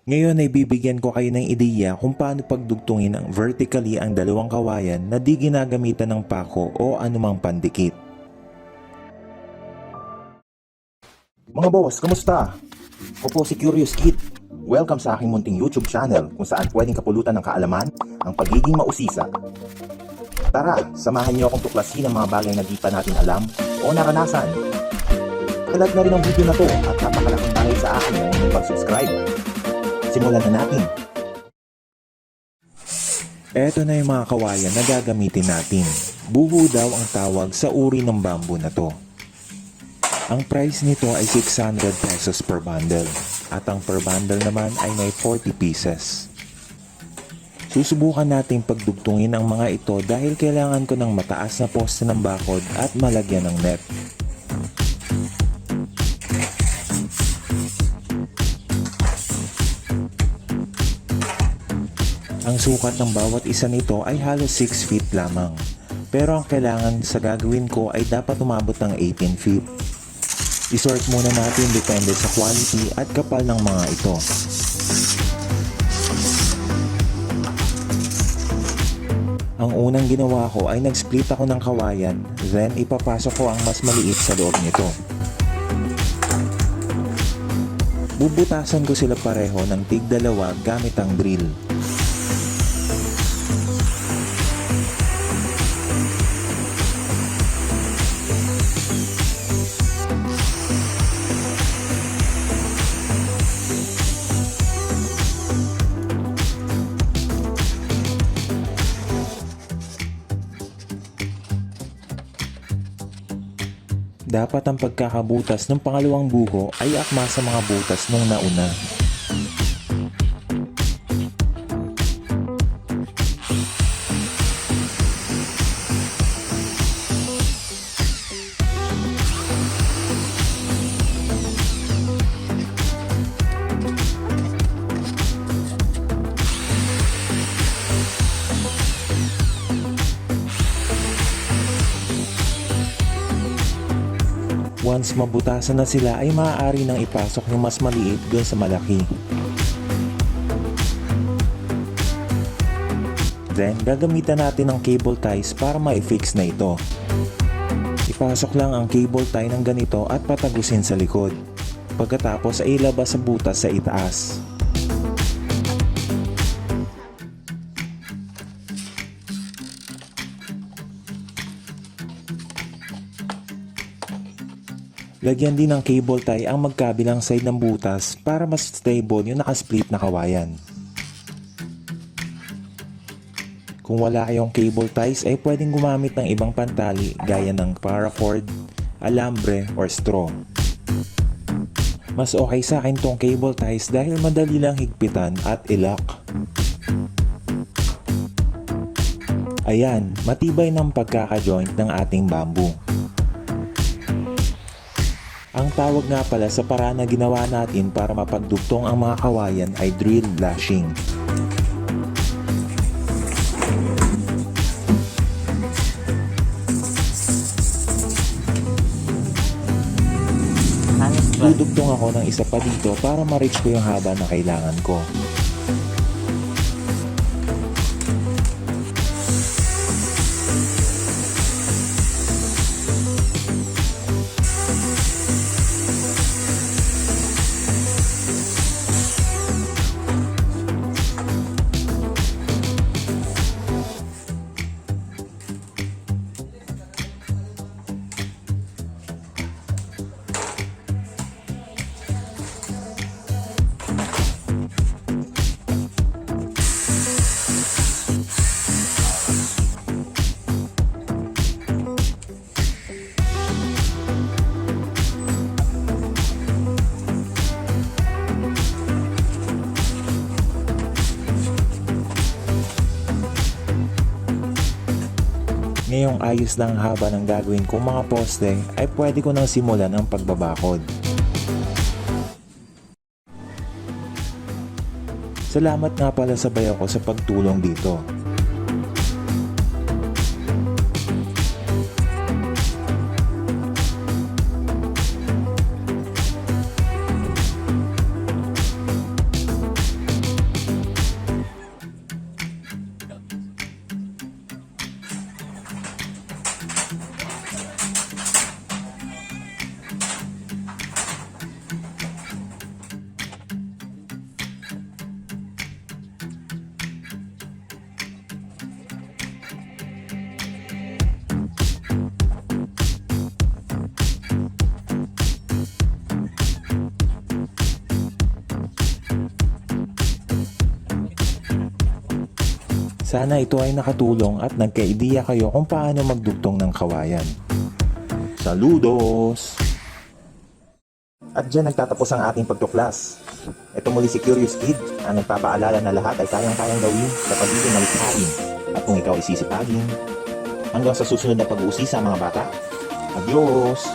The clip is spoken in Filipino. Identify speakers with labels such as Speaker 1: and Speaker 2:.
Speaker 1: Ngayon ay bibigyan ko kayo ng ideya kung paano pagdugtungin ang vertically ang dalawang kawayan na di ginagamitan ng pako o anumang pandikit.
Speaker 2: Mga boss, kamusta? Ako po si Curious Kid. Welcome sa aking munting YouTube channel kung saan pwedeng kapulutan ng kaalaman ang pagiging mausisa. Tara, samahan niyo akong tuklasin ang mga bagay na di pa natin alam o naranasan. Kalag na rin ang video na to at napakalaking bagay sa akin ang inyong pag-subscribe. Simulan na natin.
Speaker 1: Eto na yung mga kawayan na gagamitin natin. Buho daw ang tawag sa uri ng bamboo na to. Ang price nito ay 600 pesos per bundle at ang per bundle naman ay may 40 pieces. Susubukan nating pagdugtungin ang mga ito dahil kailangan ko ng mataas na poste ng bakod at malagyan ng net. Ang sukat ng bawat isa nito ay halos 6 feet lamang. Pero ang kailangan sa gagawin ko ay dapat umabot ng 18 feet. I-sort muna natin depende sa quality at kapal ng mga ito. Ang unang ginawa ko ay nag-split ako ng kawayan, then ipapasok ko ang mas maliit sa loob nito. Bubutasan ko sila pareho ng tig-dalawa gamit ang drill. Dapat ang pagkakabutas ng pangalawang buho ay akma sa mga butas nung nauna. Once mabutasan na sila ay maaari nang ipasok yung mas maliit dun sa malaki. Then gagamitan natin ng cable ties para ma-fix na ito. Ipasok lang ang cable tie ng ganito at patagusin sa likod. Pagkatapos ay ilabas sa butas sa itaas. Lagyan din ng cable tie ang magkabilang side ng butas para mas stable yung nakasplit na kawayan. Kung wala kayong cable ties ay pwedeng gumamit ng ibang pantali gaya ng paracord, alambre, or straw. Mas okay sa akin tong cable ties dahil madali lang higpitan at ilak. Ayan, matibay ng pagkaka-joint ng ating bamboo. Ang tawag nga pala sa paraan na ginawa natin para mapagdugtong ang mga kawayan ay drill lashing. Dudugtong ako ng isa pa dito para ma-reach ko yung haba na kailangan ko. Ngayong ayos lang haba ng gagawin kong mga poste ay pwede ko nang simulan ang pagbabakod. Salamat nga pala sa bayaw ko sa pagtulong dito. Sana ito ay nakatulong at nagka-ideya kayo kung paano magdugtong ng kawayan.
Speaker 2: Saludos! At dyan nagtatapos ang ating pagtuklas. Ito muli si Curious Kid, ang nagpapaalala na lahat ay kayang-kayang gawin sa pagiging malikhain. At kung ikaw ay sisipagin, hanggang sa susunod na pag-uusisa mga bata. Adios!